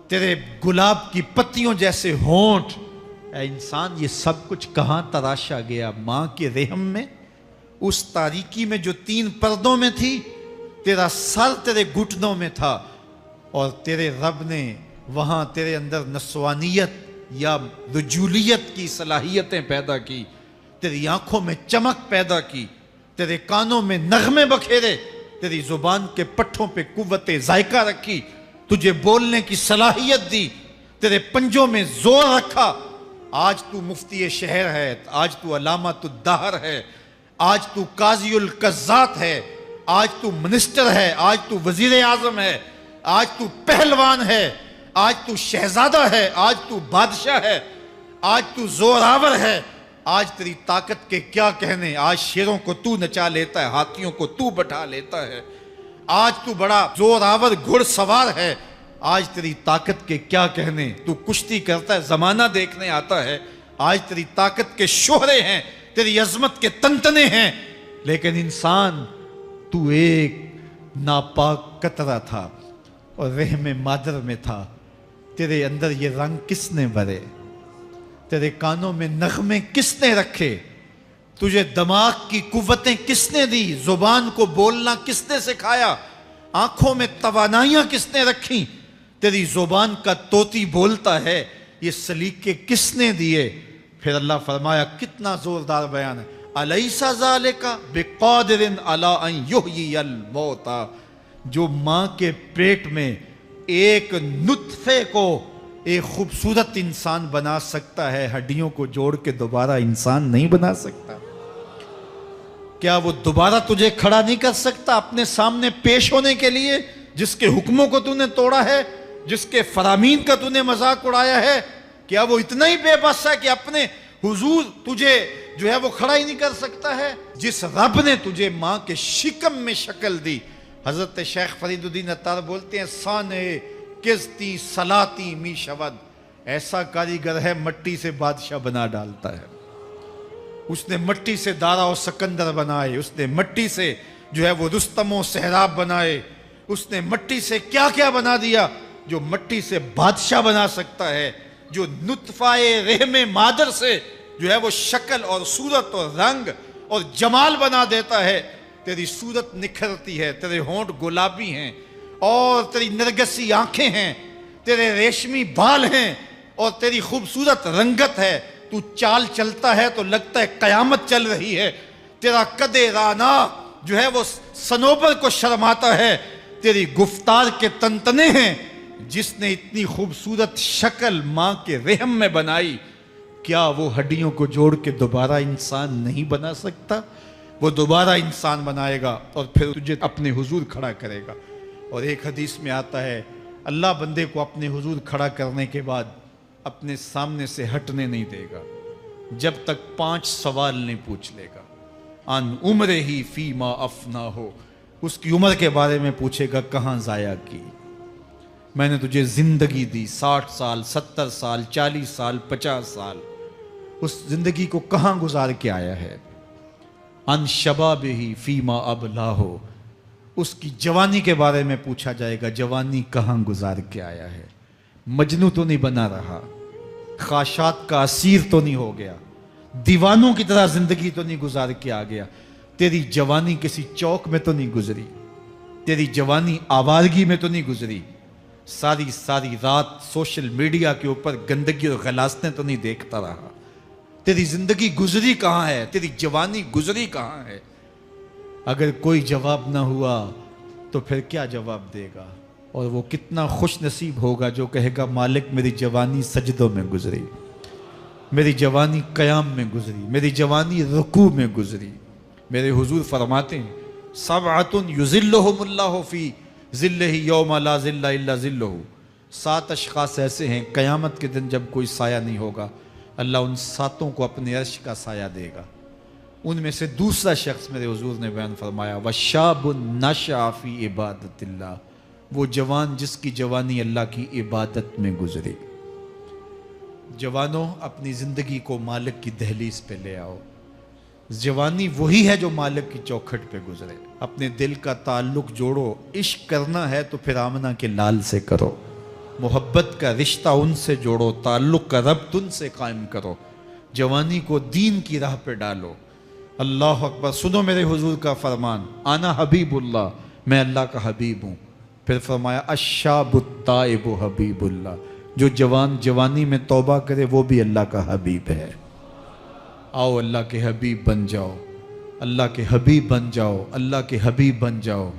تیرے گلاب کی پتیوں جیسے ہونٹ، اے انسان یہ سب کچھ کہاں تراشا گیا؟ ماں کے رحم میں، اس تاریکی میں جو 3 پردوں میں تھی، تیرا سر تیرے گھٹنوں میں تھا، اور تیرے رب نے وہاں تیرے اندر نسوانیت یا رجولیت کی صلاحیتیں پیدا کی، تیری آنکھوں میں چمک پیدا کی، تیرے کانوں میں نغمے بکھیرے، تیری زبان کے پٹھوں پہ قوت ذائقہ رکھی، تجھے بولنے کی صلاحیت دی، تیرے پنجوں میں زور رکھا۔ آج تو مفتی شہر ہے، آج تو علامۃ الدہر ہے، آج تو قاضی القضات ہے، آج تو منسٹر ہے، آج تو وزیر اعظم ہے، آج تو پہلوان ہے، آج تو شہزادہ ہے، آج تو بادشاہ ہے، آج تو زوراور ہے، آج تیری طاقت کے کیا کہنے، آج شیروں کو تو نچا لیتا ہے، ہاتھیوں کو تو بٹھا لیتا ہے، آج تو بڑا زوراور گھڑ سوار ہے، آج تیری طاقت کے کیا کہنے، تو کشتی کرتا ہے، زمانہ دیکھنے آتا ہے، آج تیری طاقت کے شہرے ہیں، تیری عظمت کے تنتنے ہیں، لیکن انسان تو ایک ناپاک قطرہ تھا اور رحم مادر میں تھا، تیرے اندر یہ رنگ کس نے بھرے، تیرے کانوں میں نغمے کس نے رکھے، تجھے دماغ کی قوتیں کس نے دی، زبان کو بولنا کس نے سکھایا، آنکھوں میں توانائیاں کس نے رکھیں، تیری زبان کا طوطی بولتا ہے، یہ سلیقے کس نے دیے؟ پھر اللہ فرمایا، کتنا زوردار بیان ہے، الیس ذالک بقادر علی ان یحیی الموتیٰ، جو ماں کے پیٹ میں ایک نطفے کو ایک خوبصورت انسان بنا سکتا ہے، ہڈیوں کو جوڑ کے دوبارہ انسان نہیں بنا سکتا؟ کیا وہ دوبارہ تجھے کھڑا نہیں کر سکتا اپنے سامنے پیش ہونے کے لیے، جس کے حکموں کو تو نے توڑا ہے، جس کے فرامین کا تو نے مذاق اڑایا ہے؟ کیا وہ اتنا ہی بے بس ہے کہ اپنے حضور تجھے جو ہے وہ کھڑا ہی نہیں کر سکتا ہے؟ جس رب نے تجھے ماں کے شکم میں شکل دی، حضرت شیخ فرید الدین عطار بولتے ہیں، سانے کزتی سلاتی می شود، ایسا کاریگر ہے مٹی سے بادشاہ بنا ڈالتا ہے۔ اس نے مٹی سے دارا و سکندر بنائے، اس نے مٹی سے جو ہے وہ رستم و سہراب بنائے، اس نے مٹی سے کیا کیا بنا دیا، جو مٹی سے بادشاہ بنا سکتا ہے، جو نطفہ رحم مادر سے جو ہے وہ شکل اور صورت اور رنگ اور جمال بنا دیتا ہے۔ تیری صورت نکھرتی ہے، تیرے ہونٹ گلابی ہیں اور تیری نرگسی آنکھیں ہیں، تیرے ریشمی بال ہیں اور تیری خوبصورت رنگت ہے، تو چال چلتا ہے تو لگتا ہے قیامت چل رہی ہے، تیرا قد رانا جو ہے وہ صنوبر کو شرماتا ہے، تیری گفتار کے تنتنے ہیں، جس نے اتنی خوبصورت شکل ماں کے رحم میں بنائی، کیا وہ ہڈیوں کو جوڑ کے دوبارہ انسان نہیں بنا سکتا؟ وہ دوبارہ انسان بنائے گا اور پھر تجھے اپنے حضور کھڑا کرے گا۔ اور ایک حدیث میں آتا ہے اللہ بندے کو اپنے حضور کھڑا کرنے کے بعد اپنے سامنے سے ہٹنے نہیں دے گا جب تک 5 سوال نہیں پوچھ لے گا۔ ان عمرہ ہی فیما افنا ہو، اس کی عمر کے بارے میں پوچھے گا کہاں ضائع کی؟ میں نے تجھے زندگی دی 60 سال 70 سال 40 سال 50 سال، اس زندگی کو کہاں گزار کے آیا ہے؟ ان شباب ہی فیما ابلا ہو، اس کی جوانی کے بارے میں پوچھا جائے گا جوانی کہاں گزار کے آیا ہے؟ مجنوں تو نہیں بنا رہا، خواہشات کا اسیر تو نہیں ہو گیا، دیوانوں کی طرح زندگی تو نہیں گزار کے آ گیا؟ تیری جوانی کسی چوک میں تو نہیں گزری، تیری جوانی آوارگی میں تو نہیں گزری، ساری رات سوشل میڈیا کے اوپر گندگی اور غلاستیں تو نہیں دیکھتا رہا؟ تیری زندگی گزری کہاں ہے؟ تیری جوانی گزری کہاں ہے؟ اگر کوئی جواب نہ ہوا تو پھر کیا جواب دے گا؟ اور وہ کتنا خوش نصیب ہوگا جو کہے گا مالک میری جوانی سجدوں میں گزری، میری جوانی قیام میں گزری، میری جوانی رکوع میں گزری۔ میرے حضور فرماتے ہیں سبعۃ یظلھم اللہ فی ظلہ یوم لا ظل الا ظلہ، 7 اشخاص ایسے ہیں قیامت کے دن جب کوئی سایہ نہیں ہوگا، اللہ ان 7 کو اپنے عرش کا سایہ دے گا۔ ان میں سے دوسرا شخص میرے حضور نے بیان فرمایا وشاب نشأ فی عبادت اللہ، وہ جوان جس کی جوانی اللہ کی عبادت میں گزری۔ جوانوں اپنی زندگی کو مالک کی دہلیز پہ لے آؤ۔ جوانی وہی ہے جو مالک کی چوکھٹ پہ گزرے۔ اپنے دل کا تعلق جوڑو، عشق کرنا ہے تو پھر آمنہ کے لال سے کرو، محبت کا رشتہ ان سے جوڑو، تعلق کا ربط ان سے قائم کرو، جوانی کو دین کی راہ پہ ڈالو۔ اللہ اکبر، سنو میرے حضور کا فرمان، انا حبیب اللہ، میں اللہ کا حبیب ہوں۔ پھر فرمایا الشاب التائب حبیب اللہ، جو جوان جوانی میں توبہ کرے وہ بھی اللہ کا حبیب ہے۔ آؤ اللہ کے حبیب بن جاؤ، اللہ کے حبیب بن جاؤ، اللہ کے حبیب بن جاؤ،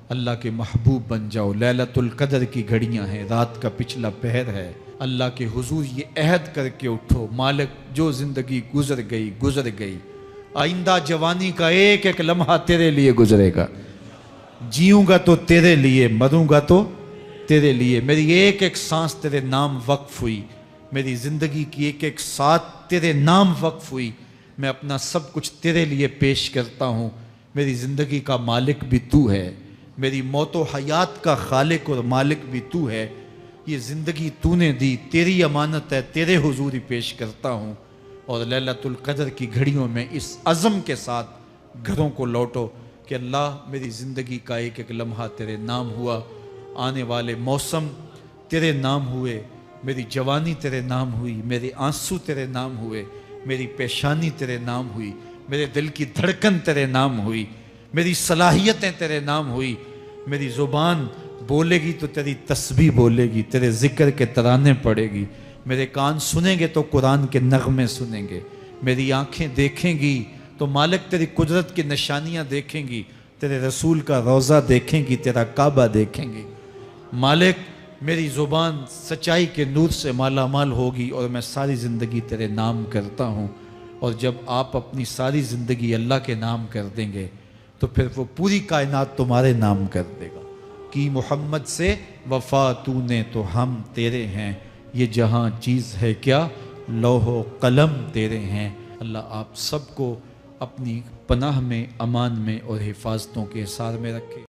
اللہ کے محبوب بن جاؤ۔ لیلۃ القدر کی گھڑیاں ہیں، رات کا پچھلا پہر ہے، اللہ کے حضور یہ عہد کر کے اٹھو مالک جو زندگی گزر گئی، آئندہ جوانی کا ایک ایک لمحہ تیرے لیے گزرے گا، جیوں گا تو تیرے لیے، مروں گا تو تیرے لیے۔ میری ایک ایک سانس تیرے نام وقف ہوئی، میری زندگی کی ایک ایک ساتھ تیرے نام وقف ہوئی، میں اپنا سب کچھ تیرے لیے پیش کرتا ہوں۔ میری زندگی کا مالک بھی تو ہے، میری موت و حیات کا خالق اور مالک بھی تو ہے، یہ زندگی تو نے دی، تیری امانت ہے، تیرے حضور ہی پیش کرتا ہوں۔ اور لیلۃ القدر کی گھڑیوں میں اس عزم کے ساتھ گھروں کو لوٹو کہ اللہ میری زندگی کا ایک ایک لمحہ تیرے نام ہوا، آنے والے موسم تیرے نام ہوئے، میری جوانی تیرے نام ہوئی، میرے آنسو تیرے نام ہوئے، میری پیشانی تیرے نام ہوئی، میرے دل کی دھڑکن تیرے نام ہوئی، میری صلاحیتیں تیرے نام ہوئی، میری زبان بولے گی تو تیری تسبیح بولے گی، تیرے ذکر کے ترانے پڑے گی، میرے کان سنیں گے تو قرآن کے نغمے سنیں گے، میری آنکھیں دیکھیں گی تو مالک تیری قدرت کی نشانیاں دیکھیں گی، تیرے رسول کا روضہ دیکھیں گی، تیرا کعبہ دیکھیں گی۔ مالک میری زبان سچائی کے نور سے مالا مال ہوگی اور میں ساری زندگی تیرے نام کرتا ہوں۔ اور جب آپ اپنی ساری زندگی اللہ کے نام کر دیں گے تو پھر وہ پوری کائنات تمہارے نام کر دے گا۔ کی محمد سے وفا تو نے تو ہم تیرے ہیں، یہ جہاں چیز ہے کیا لوح و قلم تیرے ہیں۔ اللہ آپ سب کو اپنی پناہ میں، امان میں اور حفاظتوں کے حصار میں رکھے۔